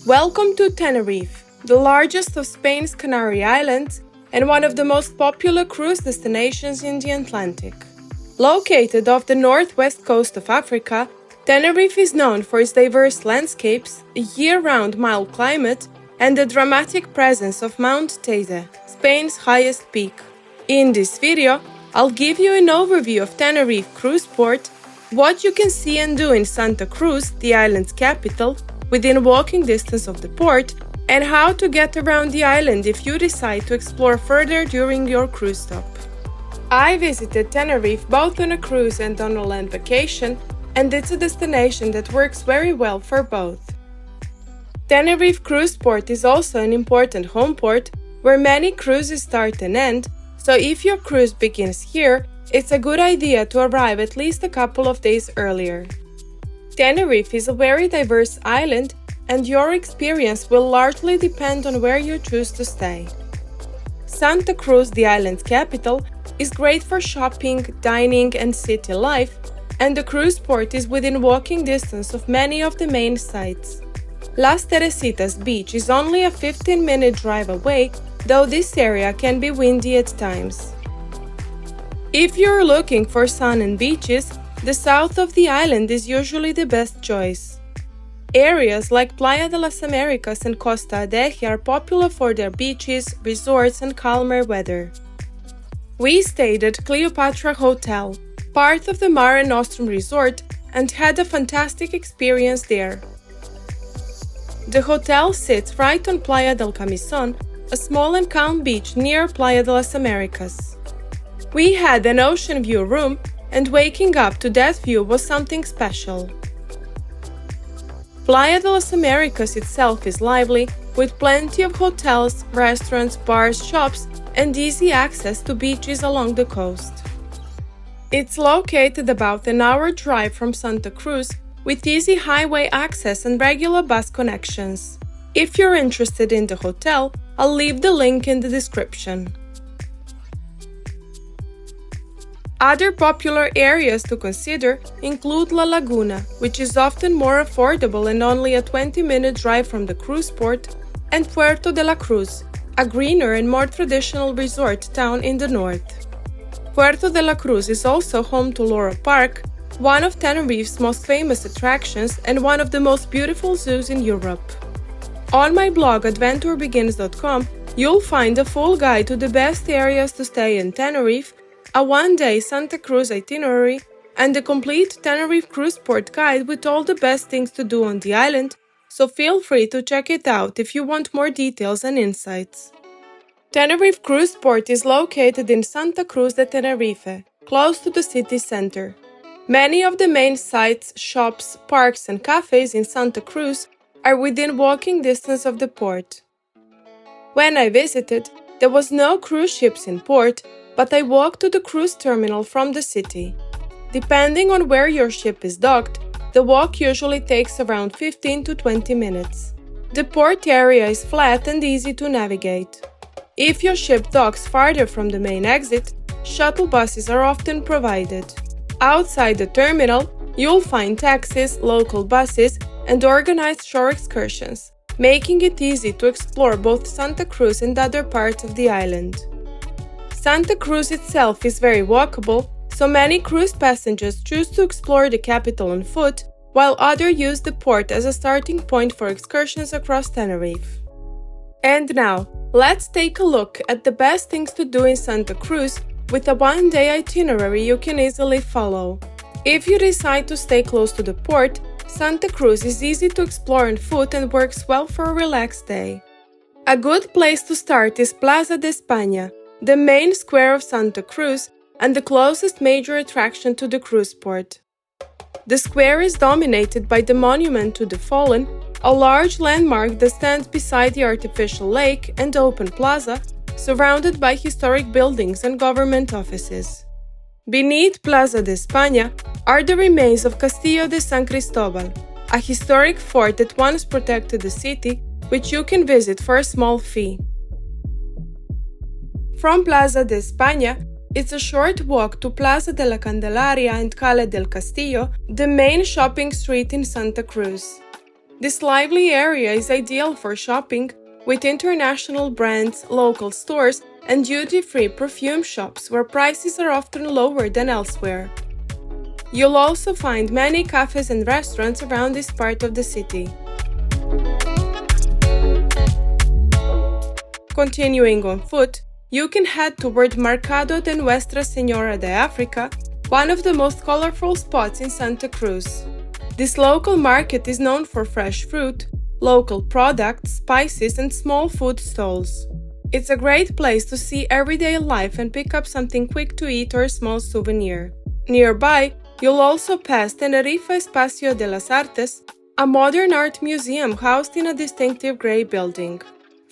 Welcome to Tenerife, the largest of Spain's Canary Islands and one of the most popular cruise destinations in the Atlantic. Located off the northwest coast of Africa, Tenerife is known for its diverse landscapes, a year-round mild climate, and the dramatic presence of Mount Teide, Spain's highest peak. In this video, I'll give you an overview of Tenerife cruise port, what you can see and do in Santa Cruz, the island's capital, within walking distance of the port, and how to get around the island if you decide to explore further during your cruise stop. I visited Tenerife both on a cruise and on a land vacation, and it's a destination that works very well for both. Tenerife Cruise Port is also an important home port where many cruises start and end, so if your cruise begins here, it's a good idea to arrive at least a couple of days earlier. Tenerife is a very diverse island, and your experience will largely depend on where you choose to stay. Santa Cruz, the island's capital, is great for shopping, dining, and city life, and the cruise port is within walking distance of many of the main sites. Las Teresitas beach is only a 15-minute drive away, though this area can be windy at times. If you're looking for sun and beaches, the south of the island is usually the best choice. Areas like Playa de las Américas and Costa Adeje are popular for their beaches, resorts, and calmer weather. We stayed at Cleopatra Hotel, part of the Mare Nostrum resort, and had a fantastic experience there. The hotel sits right on Playa del Camisón, a small and calm beach near Playa de las Américas. We had an ocean view room, and waking up to that view was something special. Playa de las Américas itself is lively, with plenty of hotels, restaurants, bars, shops, and easy access to beaches along the coast. It's located about an hour drive from Santa Cruz, with easy highway access and regular bus connections. If you're interested in the hotel, I'll leave the link in the description. Other popular areas to consider include La Laguna, which is often more affordable and only a 20-minute drive from the cruise port, and Puerto de la Cruz, a greener and more traditional resort town in the north. Puerto de la Cruz is also home to Loro Parque, one of Tenerife's most famous attractions and one of the most beautiful zoos in Europe. On my blog adventurebegins.com, you'll find a full guide to the best areas to stay in Tenerife, a one-day Santa Cruz itinerary, and a complete Tenerife cruise port guide with all the best things to do on the island, so feel free to check it out if you want more details and insights. Tenerife Cruise Port is located in Santa Cruz de Tenerife, close to the city center. Many of the main sites, shops, parks, and cafes in Santa Cruz are within walking distance of the port. When I visited, there was no cruise ships in port, but I walked to the cruise terminal from the city. Depending on where your ship is docked, the walk usually takes around 15 to 20 minutes. The port area is flat and easy to navigate. If your ship docks farther from the main exit, shuttle buses are often provided. Outside the terminal, you'll find taxis, local buses, and organized shore excursions, making it easy to explore both Santa Cruz and other parts of the island. Santa Cruz itself is very walkable, so many cruise passengers choose to explore the capital on foot, while others use the port as a starting point for excursions across Tenerife. And now, let's take a look at the best things to do in Santa Cruz with a one-day itinerary you can easily follow. If you decide to stay close to the port, Santa Cruz is easy to explore on foot and works well for a relaxed day. A good place to start is Plaza de España, the main square of Santa Cruz and the closest major attraction to the cruise port. The square is dominated by the Monument to the Fallen, a large landmark that stands beside the artificial lake and open plaza, surrounded by historic buildings and government offices. Beneath Plaza de España are the remains of Castillo de San Cristóbal, a historic fort that once protected the city, which you can visit for a small fee. From Plaza de España, it's a short walk to Plaza de la Candelaria and Calle del Castillo, the main shopping street in Santa Cruz. This lively area is ideal for shopping, with international brands, local stores, and duty-free perfume shops where prices are often lower than elsewhere. You'll also find many cafes and restaurants around this part of the city. Continuing on foot, you can head toward Mercado de Nuestra Señora de África, one of the most colorful spots in Santa Cruz. This local market is known for fresh fruit, local products, spices, and small food stalls. It's a great place to see everyday life and pick up something quick to eat or a small souvenir. Nearby, you'll also pass Tenerife Espacio de las Artes, a modern art museum housed in a distinctive grey building.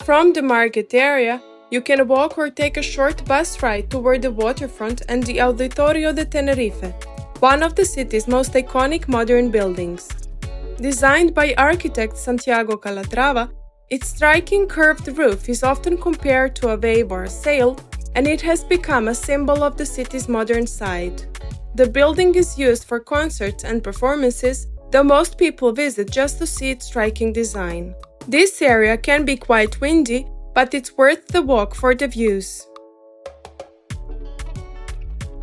From the market area, you can walk or take a short bus ride toward the waterfront and the Auditorio de Tenerife, one of the city's most iconic modern buildings. Designed by architect Santiago Calatrava, its striking curved roof is often compared to a wave or a sail, and it has become a symbol of the city's modern side. The building is used for concerts and performances, though most people visit just to see its striking design. This area can be quite windy, but it's worth the walk for the views.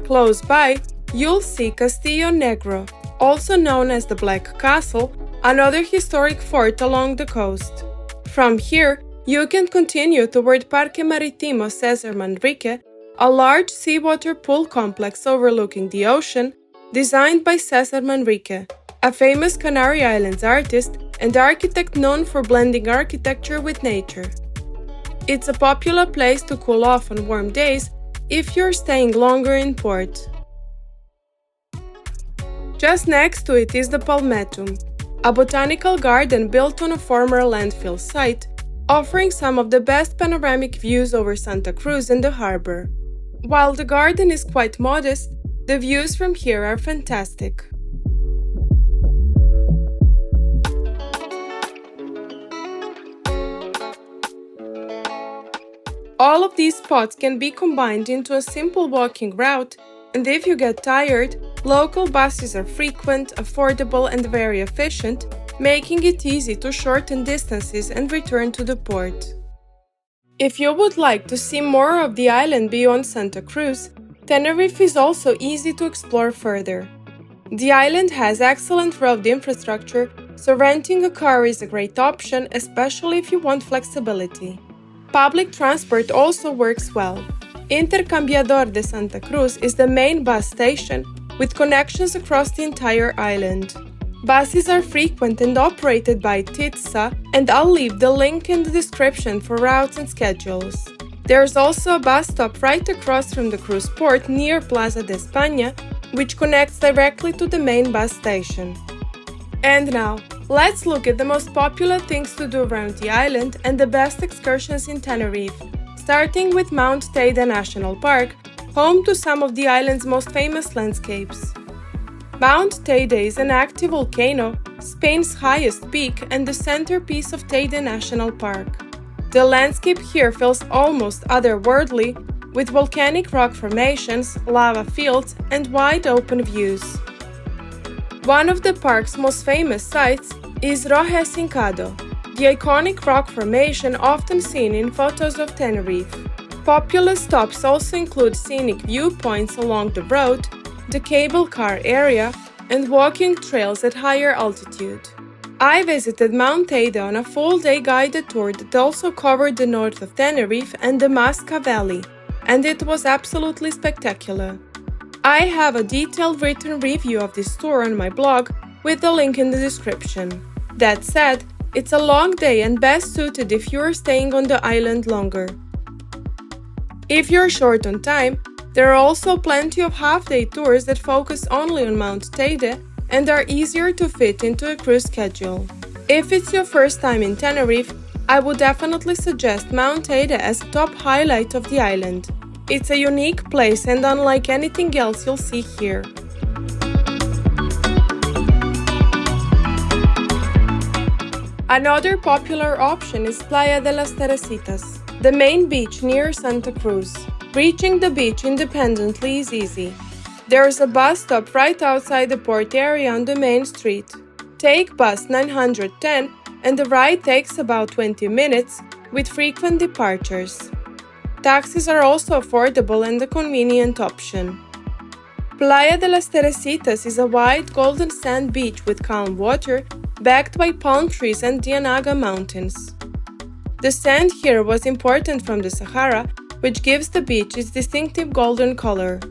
Close by, you'll see Castillo Negro, also known as the Black Castle, another historic fort along the coast. From here, you can continue toward Parque Marítimo César Manrique, a large seawater pool complex overlooking the ocean, designed by César Manrique, a famous Canary Islands artist and architect known for blending architecture with nature. It's a popular place to cool off on warm days if you're staying longer in port. Just next to it is the Palmetum, a botanical garden built on a former landfill site, offering some of the best panoramic views over Santa Cruz and the harbor. While the garden is quite modest, the views from here are fantastic. All of these spots can be combined into a simple walking route, and if you get tired, local buses are frequent, affordable, and very efficient, making it easy to shorten distances and return to the port. If you would like to see more of the island beyond Santa Cruz, Tenerife is also easy to explore further. The island has excellent road infrastructure, so renting a car is a great option, especially if you want flexibility. Public transport also works well. Intercambiador de Santa Cruz is the main bus station, with connections across the entire island. Buses are frequent and operated by TITSA, and I'll leave the link in the description for routes and schedules. There's also a bus stop right across from the cruise port near Plaza de España, which connects directly to the main bus station. And now, let's look at the most popular things to do around the island and the best excursions in Tenerife, starting with Mount Teide National Park, home to some of the island's most famous landscapes. Mount Teide is an active volcano, Spain's highest peak and the centerpiece of Teide National Park. The landscape here feels almost otherworldly, with volcanic rock formations, lava fields, and wide open views. One of the park's most famous sites is Rohe Cincado, the iconic rock formation often seen in photos of Tenerife. Popular stops also include scenic viewpoints along the road, the cable car area, and walking trails at higher altitude. I visited Mount Teide on a full-day guided tour that also covered the north of Tenerife and the Masca Valley, and it was absolutely spectacular. I have a detailed written review of this tour on my blog with the link in the description. That said, it's a long day and best suited if you're staying on the island longer. If you're short on time, there are also plenty of half-day tours that focus only on Mount Teide and are easier to fit into a cruise schedule. If it's your first time in Tenerife, I would definitely suggest Mount Teide as a top highlight of the island. It's a unique place and unlike anything else you'll see here. Another popular option is Playa de las Teresitas, the main beach near Santa Cruz. Reaching the beach independently is easy. There's a bus stop right outside the port area on the main street. Take bus 910 and the ride takes about 20 minutes with frequent departures. Taxis are also affordable and a convenient option. Playa de las Teresitas is a wide golden sand beach with calm water, backed by palm trees and Dianaga Mountains. The sand here was imported from the Sahara, which gives the beach its distinctive golden color.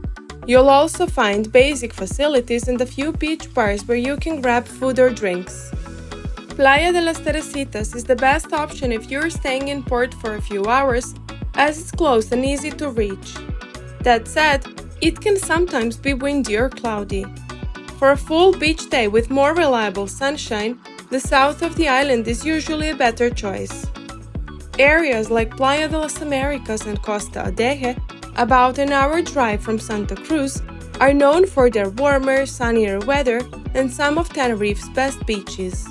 You'll also find basic facilities and a few beach bars where you can grab food or drinks. Playa de las Teresitas is the best option if you're staying in port for a few hours, as it's close and easy to reach. That said, it can sometimes be windy or cloudy. For a full beach day with more reliable sunshine, the south of the island is usually a better choice. Areas like Playa de las Américas and Costa Adeje, about an hour drive from Santa Cruz, are known for their warmer, sunnier weather and some of Tenerife's best beaches.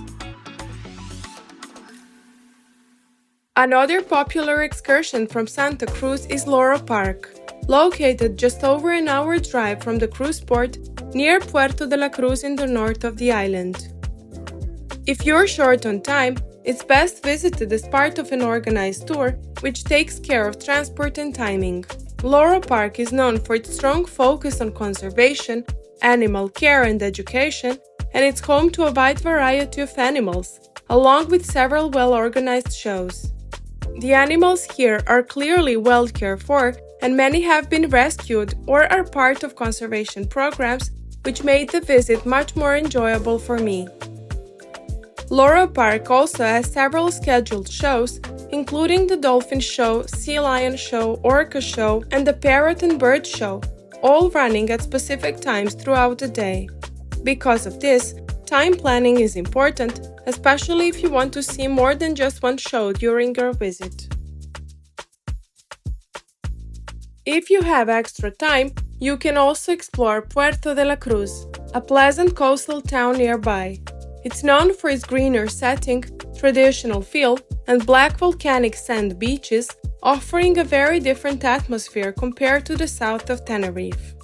Another popular excursion from Santa Cruz is Loro Parque, located just over an hour drive from the cruise port near Puerto de la Cruz in the north of the island. If you're short on time, it's best visited as part of an organized tour, which takes care of transport and timing. Loro Parque is known for its strong focus on conservation, animal care and education, and it's home to a wide variety of animals, along with several well-organized shows. The animals here are clearly well cared for, and many have been rescued or are part of conservation programs, which made the visit much more enjoyable for me. Loro Parque also has several scheduled shows, including the dolphin show, sea lion show, orca show, and the parrot and bird show, all running at specific times throughout the day. Because of this, time planning is important, especially if you want to see more than just one show during your visit. If you have extra time, you can also explore Puerto de la Cruz, a pleasant coastal town nearby. It's known for its greener setting, traditional feel, and black volcanic sand beaches, offering a very different atmosphere compared to the south of Tenerife.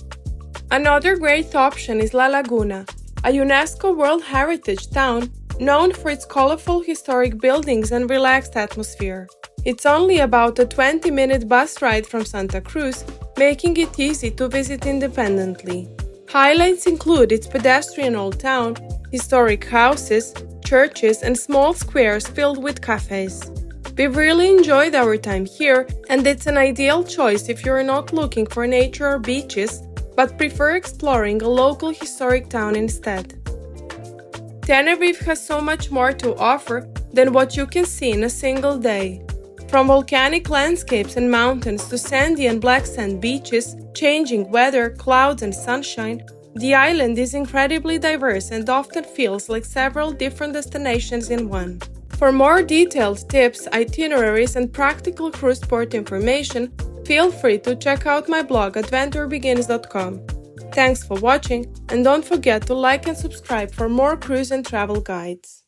Another great option is La Laguna, a UNESCO World Heritage town known for its colorful historic buildings and relaxed atmosphere. It's only about a 20-minute bus ride from Santa Cruz, making it easy to visit independently. Highlights include its pedestrian old town, historic houses, churches, and small squares filled with cafes. We've really enjoyed our time here, and it's an ideal choice if you're not looking for nature or beaches, but prefer exploring a local historic town instead. Tenerife has so much more to offer than what you can see in a single day. From volcanic landscapes and mountains to sandy and black sand beaches, changing weather, clouds, and sunshine, the island is incredibly diverse and often feels like several different destinations in one. For more detailed tips, itineraries, and practical cruise port information, feel free to check out my blog adventurebegins.com. Thanks for watching, and don't forget to like and subscribe for more cruise and travel guides.